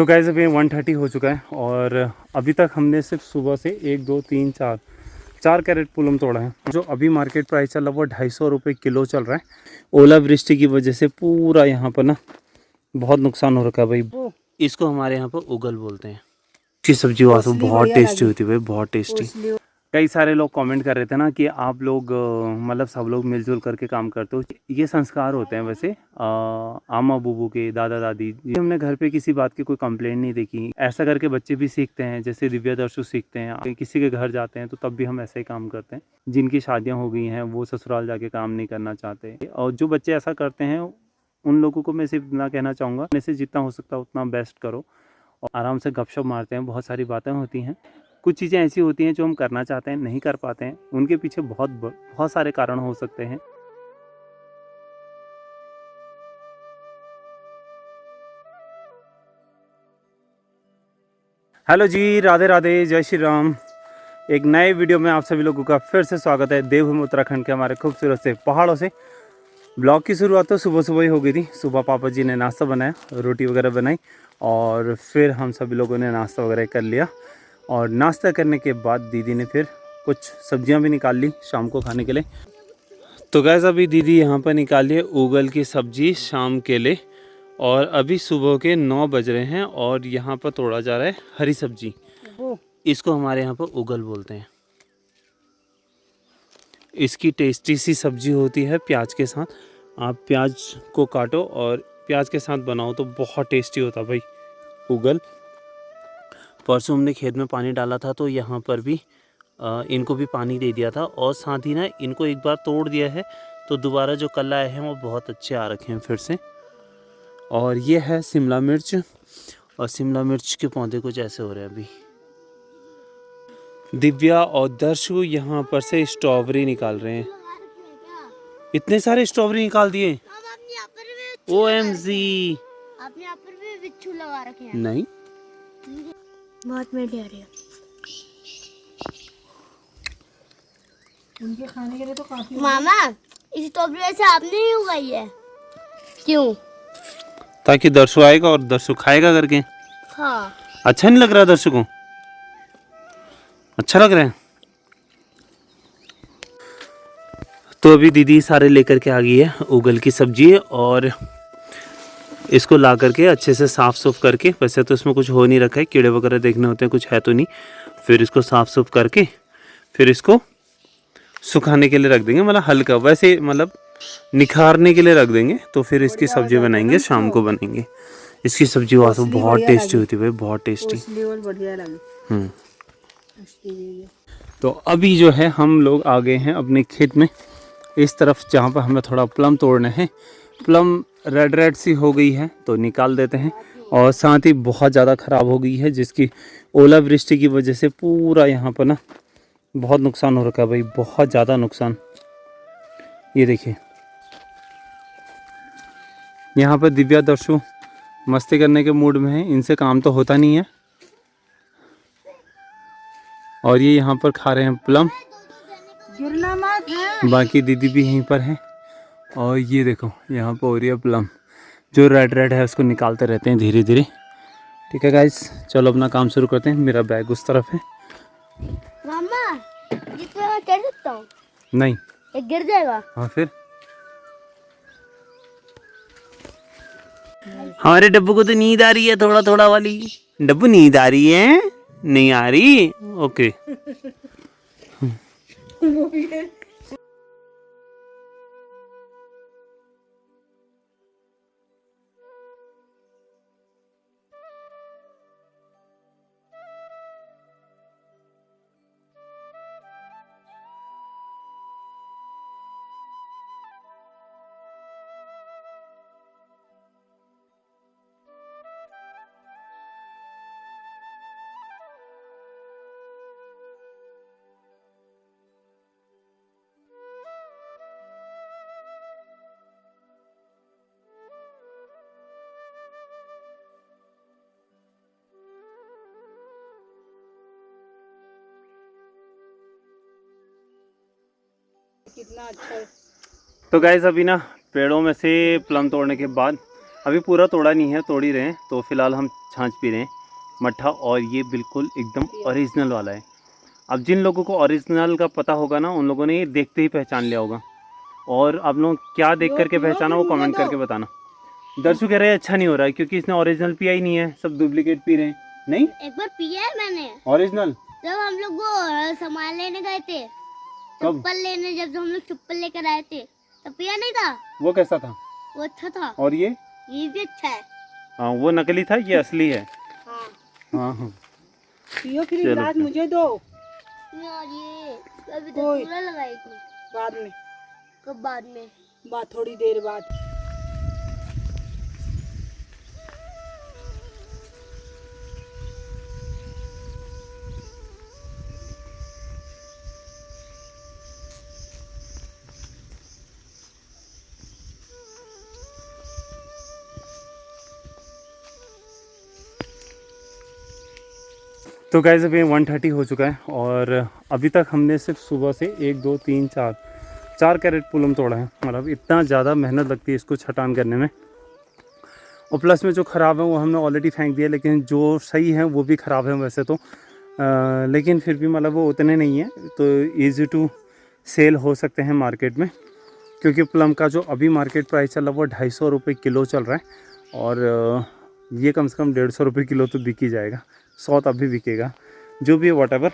तो गाइस अभी 1:30 हो चुका है और अभी तक हमने सिर्फ सुबह से 1 2 3 4 कैरेट पुलम तोड़ा है। जो अभी मार्केट प्राइस चल रहा है वो 250 रुपये किलो चल रहा है। ओलावृष्टि की वजह से पूरा यहाँ पर ना बहुत नुकसान हो रखा है भाई। इसको हमारे यहाँ पर उगल बोलते हैं। अच्छी सब्जी वास्तव बहुत टेस्टी होती है भाई, बहुत टेस्टी। कई सारे लोग कमेंट कर रहे थे ना कि आप लोग मतलब सब लोग मिलजुल करके काम करते हो। ये संस्कार होते हैं वैसे आमा बूबू के, दादा दादी। हमने घर पे किसी बात की कोई कंप्लेंट नहीं देखी। ऐसा करके बच्चे भी सीखते हैं, जैसे दिव्या दर्शु सीखते हैं। किसी के घर जाते हैं तो तब भी हम ऐसे ही काम करते हैं। जिनकी शादियाँ हो गई हैं वो ससुराल जाके काम नहीं करना चाहते, और जो बच्चे ऐसा करते हैं उन लोगों को मैं सिर्फ इतना कहना चाहूँगा, जैसे जितना हो सकता है उतना बेस्ट करो और आराम से गपशप मारते हैं। बहुत सारी बातें होती हैं, कुछ चीज़ें ऐसी होती हैं जो हम करना चाहते हैं नहीं कर पाते हैं। उनके पीछे बहुत सारे कारण हो सकते हैं। हेलो जी, राधे राधे, जय श्री राम। एक नए वीडियो में आप सभी लोगों का फिर से स्वागत है। देवभूमि उत्तराखंड के हमारे खूबसूरत से पहाड़ों से। ब्लॉग की शुरुआत तो सुबह सुबह ही हो गई थी। सुबह पापा जी ने नाश्ता बनाया, रोटी वगैरह बनाई और फिर हम सभी लोगों ने नाश्ता वगैरह कर लिया। और नाश्ता करने के बाद दीदी ने फिर कुछ सब्जियां भी निकाल ली शाम को खाने के लिए। तो गैस अभी दीदी यहाँ पर निकाली है उगल की सब्जी शाम के लिए। और अभी सुबह के 9 बज रहे हैं और यहाँ पर तोड़ा जा रहा है हरी सब्जी। इसको हमारे यहाँ पर उगल बोलते हैं। इसकी टेस्टी सी सब्जी होती है प्याज के साथ। आप प्याज को काटो और प्याज के साथ बनाओ तो बहुत टेस्टी होता भाई उगल। परसों हमने खेत में पानी डाला था तो यहाँ पर भी इनको भी पानी दे दिया था और साथ ही ना इनको एक बार तोड़ दिया है तो दोबारा जो कल आए हैं वो बहुत अच्छे आ रखे हैं फिर से। और ये है शिमला मिर्च, और शिमला मिर्च के पौधे कुछ ऐसे हो रहे हैं अभी। दिव्या और दर्शु यहाँ पर से स्ट्रॉबेरी निकाल रहे हैं। इतने सारे स्ट्रॉबेरी निकाल दिए। OMG, आपने यहाँ पर भी बिच्छू लगा रखे हैं? नहीं, बहुत मीठी आ रही है। उनके खाने के लिए तो काफी। मामा, इस स्ट्रॉबेरी से आपने ही उगाई है? क्यों? ताकि दर्शु आएगा और दर्शु खाएगा करके। हाँ। अच्छा नहीं लग रहा दर्शु को? अच्छा लग रहा है। तो अभी दीदी सारे लेकर के आ गई है उगल की सब्जी और इसको ला करके अच्छे से साफ़ सुफ करके, वैसे तो इसमें कुछ हो नहीं रखा है, कीड़े वगैरह देखने होते हैं, कुछ है तो नहीं। फिर इसको साफ़ सुफ करके फिर इसको सुखाने के लिए रख देंगे, मतलब हल्का वैसे मतलब निखारने के लिए रख देंगे। तो फिर इसकी सब्जी बनाएंगे, शाम को बनाएंगे। इसकी सब्जी वास्तव बहुत टेस्टी होती है भाई, बहुत टेस्टी। तो अभी जो है हम लोग आ गए हैं अपने खेत में इस तरफ, जहाँ पर हमें थोड़ा प्लम तोड़ने हैं। प्लम रेड सी हो गई है तो निकाल देते हैं, और साथ ही बहुत ज़्यादा ख़राब हो गई है जिसकी ओलावृष्टि की वजह से पूरा यहाँ पर ना बहुत नुकसान हो रखा है भाई, बहुत ज़्यादा नुकसान। ये देखिए यहाँ पर दिव्या दर्शु मस्ती करने के मूड में है, इनसे काम तो होता नहीं है। और ये यहाँ पर खा रहे हैं प्लम, गिरना मत। बाकी दीदी भी यहीं पर है। और ये देखो यहाँ पर हो रही है प्लम, जो रेड है उसको निकालते रहते हैं धीरे धीरे। ठीक है गाइस, चलो अपना काम शुरू करते हैं। मेरा बैग उस तरफ है। मामा, ये तो मैं चढ़ सकता हूँ? नहीं, ये गिर जाएगा। हाँ फिर हमारे डब्बू को तो नींद आ रही है, थोड़ा थोड़ा वाली। डब्बू नींद आ रही है? नहीं आ रही? ओके। कितना अच्छा है। तो गाइस अभी ना पेड़ों में से प्लम तोड़ने के बाद अभी पूरा तोड़ा नहीं है, तोड़ ही रहे हैं। तो फिलहाल हम छाछ पी रहे हैं मट्ठा, और ये बिल्कुल एकदम ओरिजिनल वाला है। अब जिन लोगों को ओरिजिनल का पता होगा ना, उन लोगों ने ये देखते ही पहचान लिया होगा। और आप लोग क्या देख करके पहचाना वो कमेंट करके बताना। दर्शु कह रहे हैं अच्छा नहीं हो रहा है क्योंकि इसने ओरिजिनल पिया ही नहीं है, सब डुप्लीकेट पी रहे हैं। नहीं, एक बार पिया है मैंने, ओरिजिनल। जब हम लोग वो सामान लेने गए थे, कब? चप्पल लेने, जब हम लोग चप्पल लेकर आए थे तब पिया नहीं था। वो कैसा था? वो अच्छा था। और ये भी अच्छा है। हाँ, वो नकली था, ये असली है। हाँ हाँ हाँ, पियो फिर चलो इलाज फिर। मुझे दो। और ये अभी तक कोई- पूरा लगाई थी। बाद में, कब बाद में? बाद थोड़ी देर बाद। तो गाइस अभी 1:30 हो चुका है, और अभी तक हमने सिर्फ सुबह से 1 2 3 4 कैरेट पुलम तोड़ा है। मतलब इतना ज़्यादा मेहनत लगती है इसको छटान करने में। और प्लस में जो ख़राब है वो हमने ऑलरेडी फेंक दिया, लेकिन जो सही है वो भी ख़राब है वैसे तो। लेकिन फिर भी मतलब वो उतने नहीं है, तो ईज़ी टू सेल हो सकते हैं मार्केट में। क्योंकि प्लम का जो अभी मार्केट प्राइस चल रहा है वो 250 रुपये किलो चल रहा है, और ये कम से कम 150 रुपये किलो तो बिक ही जाएगा। 100 तब भी बिकेगा, जो भी है वॉटेवर।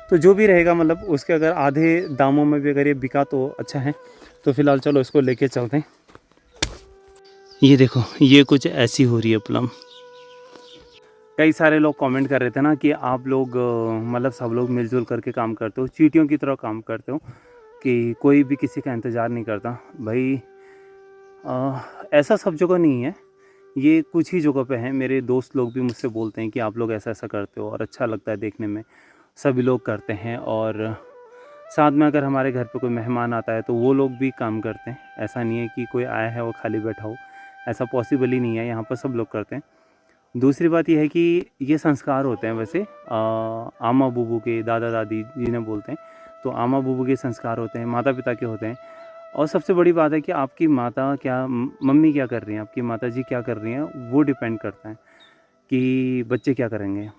तो जो भी रहेगा, मतलब उसके अगर आधे दामों में भी अगर ये बिका तो अच्छा है। तो फिलहाल चलो इसको लेके चलते हैं। ये देखो, ये कुछ ऐसी हो रही है प्लम। कई सारे लोग कमेंट कर रहे थे ना कि आप लोग मतलब सब लोग मिलजुल करके काम करते हो, चींटियों की तरह काम करते हो, कि कोई भी किसी का इंतज़ार नहीं करता। भाई ऐसा सब जगह नहीं है, ये कुछ ही जगह पे है। मेरे दोस्त लोग भी मुझसे बोलते हैं कि आप लोग ऐसा ऐसा करते हो और अच्छा लगता है देखने में, सभी लोग करते हैं। और साथ में अगर हमारे घर पे कोई मेहमान आता है तो वो लोग भी काम करते हैं। ऐसा नहीं है कि कोई आया है वो खाली बैठा हो, ऐसा पॉसिबल ही नहीं है, यहाँ पर सब लोग करते हैं। दूसरी बात यह है कि ये संस्कार होते हैं वैसे आमा बूबू के, दादा दादी जिन्हें बोलते हैं, तो आमा बूबू के संस्कार होते हैं, माता पिता के होते हैं। और सबसे बड़ी बात है कि आपकी माता क्या, मम्मी क्या कर रही हैं, आपकी माता जी क्या कर रही हैं, वो डिपेंड करता है कि बच्चे क्या करेंगे।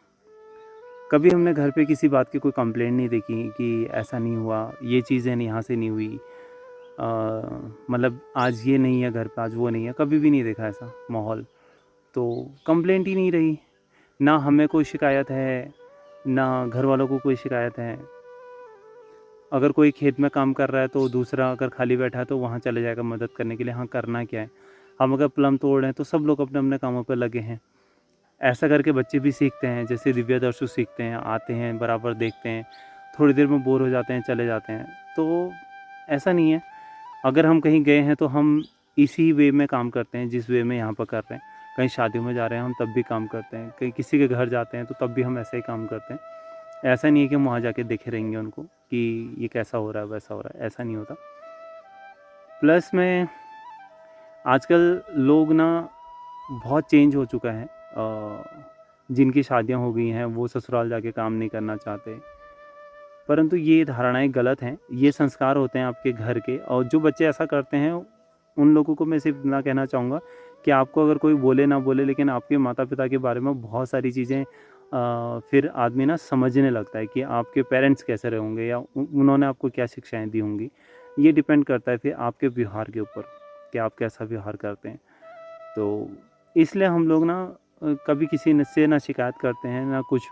कभी हमने घर पे किसी बात की कोई कंप्लेंट नहीं देखी कि ऐसा नहीं हुआ, ये चीज़ें यहाँ से नहीं हुई, मतलब आज ये नहीं है घर पे, आज वो नहीं है, कभी भी नहीं देखा ऐसा माहौल। तो कंप्लेंट ही नहीं रही, ना हमें कोई शिकायत है, ना घर वालों को कोई शिकायत है। अगर कोई खेत में काम कर रहा है तो दूसरा अगर खाली बैठा है तो वहाँ चले जाएगा मदद करने के लिए। हाँ, करना क्या है, हम अगर प्लम तोड़ रहे हैं तो सब लोग अपने अपने कामों पर लगे हैं। ऐसा करके बच्चे भी सीखते हैं, जैसे दिव्या दर्शु सीखते हैं, आते हैं, बराबर देखते हैं, थोड़ी देर में बोर हो जाते हैं, चले जाते हैं। तो ऐसा नहीं है, अगर हम कहीं गए हैं तो हम इसी वे में काम करते हैं जिस वे में यहाँ पर कर रहे हैं। कहीं शादियों में जा रहे हैं हम तब भी काम करते हैं, कहीं किसी के घर जाते हैं तो तब भी हम ऐसे ही काम करते हैं। ऐसा नहीं है कि हम वहाँ जाके देखे रहेंगे उनको कि ये कैसा हो रहा है, वैसा हो रहा है, ऐसा नहीं होता। प्लस में आजकल लोग ना बहुत चेंज हो चुका है। जिनकी शादियां हो गई हैं वो ससुराल जाके काम नहीं करना चाहते, परंतु ये धारणाएं गलत हैं। ये संस्कार होते हैं आपके घर के, और जो बच्चे ऐसा करते हैं उन लोगों को मैं सिर्फ इतना कहना चाहूँगा कि आपको अगर कोई बोले ना बोले, लेकिन आपके माता पिता के बारे में बहुत सारी चीज़ें फिर आदमी ना समझने लगता है कि आपके पेरेंट्स कैसे रहे होंगे या उन्होंने आपको क्या शिक्षाएं दी होंगी। ये डिपेंड करता है फिर आपके व्यवहार के ऊपर कि आप कैसा व्यवहार करते हैं। तो इसलिए हम लोग ना कभी किसी से ना शिकायत करते हैं, ना कुछ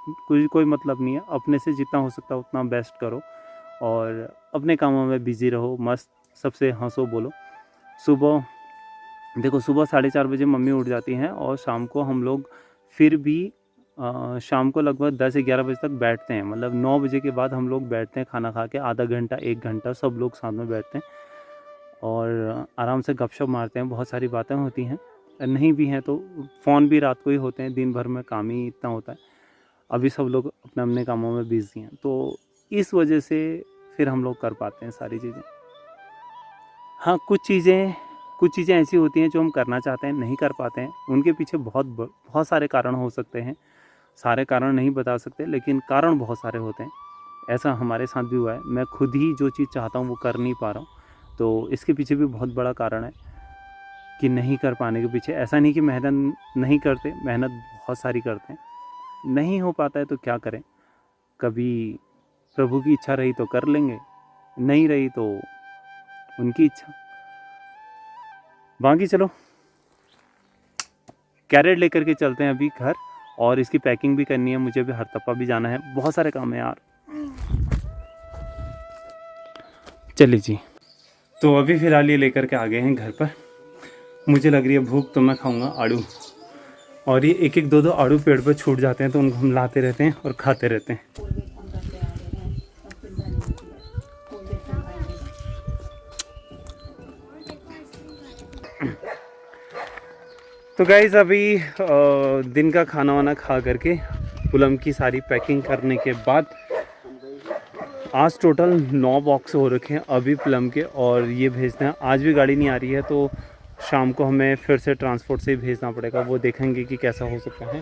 कोई मतलब नहीं है। अपने से जितना हो सकता है उतना बेस्ट करो और अपने कामों में बिज़ी रहो, मस्त सबसे हंसो बोलो। सुबह देखो, सुबह 4:30 बजे मम्मी उठ जाती हैं, और शाम को हम लोग फिर भी शाम को लगभग 10-11 बजे तक बैठते हैं। मतलब 9 बजे के बाद हम लोग बैठते हैं खाना खा के, आधा घंटा 1 घंटा सब लोग साथ में बैठते हैं और आराम से गपशप मारते हैं। बहुत सारी बातें होती हैं, नहीं भी हैं तो फ़ोन भी रात को ही होते हैं, दिन भर में काम ही इतना होता है। अभी सब लोग अपने अपने कामों में बिज़ी हैं, तो इस वजह से फिर हम लोग कर पाते हैं सारी चीज़ें। हाँ, कुछ चीज़ें ऐसी होती हैं जो हम करना चाहते हैं, नहीं कर पाते हैं। उनके पीछे बहुत सारे कारण हो सकते हैं। सारे कारण नहीं बता सकते, लेकिन कारण बहुत सारे होते हैं। ऐसा हमारे साथ भी हुआ है। मैं खुद ही जो चीज़ चाहता हूँ वो कर नहीं पा रहा हूँ, तो इसके पीछे भी बहुत बड़ा कारण है कि नहीं कर पाने के पीछे। ऐसा नहीं कि मेहनत नहीं करते, मेहनत बहुत सारी करते हैं, नहीं हो पाता है तो क्या करें। कभी प्रभु की इच्छा रही तो कर लेंगे, नहीं रही तो उनकी इच्छा। बाकी चलो कैरेट लेकर के चलते हैं अभी घर, और इसकी पैकिंग भी करनी है मुझे, भी हरतप्पा भी जाना है, बहुत सारे काम है यार। चलिए जी, तो अभी फ़िलहाल ये लेकर के आ गए हैं घर पर। मुझे लग रही है भूख, तो मैं खाऊंगा आड़ू। और ये एक एक दो दो आड़ू पेड़ पर छूट जाते हैं तो उनको हम लाते रहते हैं और खाते रहते हैं। तो गाइस अभी दिन का खाना वाना खा करके पुलम की सारी पैकिंग करने के बाद आज टोटल 9 बॉक्स हो रखे हैं अभी प्लम के, और ये भेजते हैं। आज भी गाड़ी नहीं आ रही है तो शाम को हमें फिर से ट्रांसपोर्ट से ही भेजना पड़ेगा, वो देखेंगे कि कैसा हो सकता है।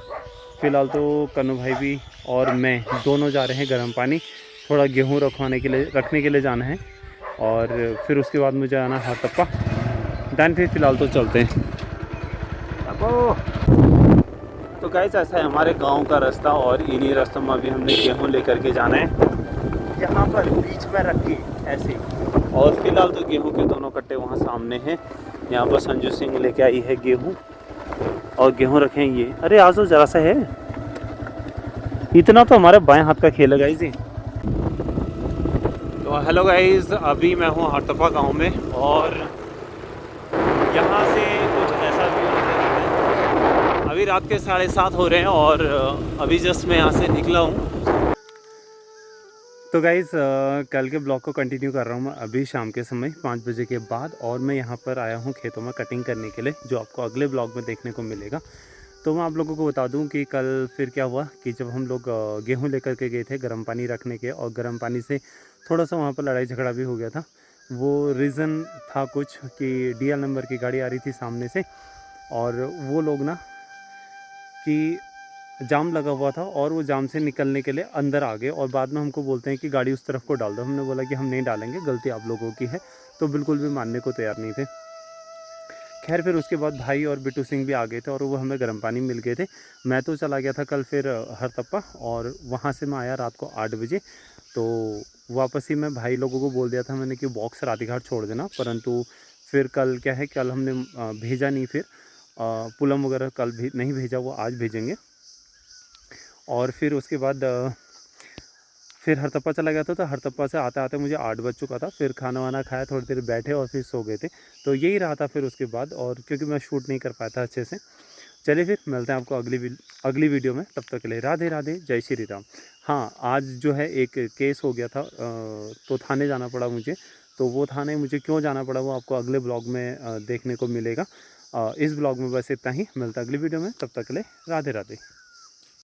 फ़िलहाल तो कन्नू भाई भी और मैं दोनों जा रहे हैं गर्म पानी, थोड़ा गेहूँ रखने के लिए जाना है, और फिर उसके बाद मुझे आना है हरतप्पा। दैन फिर फ़िलहाल तो चलते हैं। तो गाइस ऐसा है हमारे गांव का रास्ता, और इन्हीं रास्तों में अभी हमने गेहूँ लेकर के जाना है यहाँ पर बीच में रख के ऐसे। और फिलहाल तो गेहूं के दोनों कट्टे वहाँ सामने हैं। यहाँ पर संजू सिंह लेके आई है गेहूं, और गेहूं रखे हैं ये। अरे आज तो ज़रा सा है, इतना तो हमारे बाएं हाथ का खेल है गाइस ये। तो हेलो गाइस, अभी मैं हूँ हरतप्पा गांव में, और यहाँ से कुछ ऐसा व्यू नजर आ रहा है। अभी रात के 7:30 हो रहे हैं, और अभी जस्ट मैं यहाँ से निकला हूँ। तो गाइज़ कल के ब्लॉग को कंटिन्यू कर रहा हूँ मैं अभी शाम के समय 5 बजे के बाद, और मैं यहाँ पर आया हूँ खेतों में कटिंग करने के लिए, जो आपको अगले ब्लॉग में देखने को मिलेगा। तो मैं आप लोगों को बता दूँ कि कल फिर क्या हुआ कि जब हम लोग गेहूँ लेकर के गए थे गर्म पानी रखने के, और गर्म पानी से थोड़ा सा वहाँ पर लड़ाई झगड़ा भी हो गया था। वो रीज़न था कुछ कि DL नंबर की गाड़ी आ रही थी सामने से, और वो लोग ना कि जाम लगा हुआ था, और वो जाम से निकलने के लिए अंदर आ गए, और बाद में हमको बोलते हैं कि गाड़ी उस तरफ को डाल दो। हमने बोला कि हम नहीं डालेंगे, गलती आप लोगों की है, तो बिल्कुल भी मानने को तैयार नहीं थे। खैर फिर उसके बाद भाई और बिट्टू सिंह भी आ गए थे, और वो हमें गर्म पानी मिल गए थे। मैं तो चला गया था कल फिर हरतप्पा, और वहाँ से मैं आया रात को 8 बजे। तो वापस ही मैं भाई लोगों को बोल दिया था मैंने कि बॉक्स रातीघाट छोड़ देना, परंतु फिर कल क्या है, कल हमने भेजा नहीं, फिर पुलम वगैरह कल भी नहीं भेजा, वो आज भेजेंगे। और फिर उसके बाद फिर हरतप्पा चला गया था, तो हरतप्पा से आते आते मुझे 8 बज चुका था। फिर खाना वाना खाया, थोड़ी देर बैठे और फिर सो गए थे। तो यही रहा था फिर उसके बाद, और क्योंकि मैं शूट नहीं कर पाया था अच्छे से। चलिए फिर मिलते हैं आपको अगली वीडियो में, तब तक के लिए राधे राधे, जय श्री राम। हाँ, आज जो है एक केस हो गया था, तो थाने जाना पड़ा मुझे। तो वो थाने मुझे क्यों जाना पड़ा वो आपको अगले ब्लॉग में देखने को मिलेगा। इस ब्लॉग में बस इतना ही, मिलता है अगली वीडियो में, तब तक के लिए राधे राधे।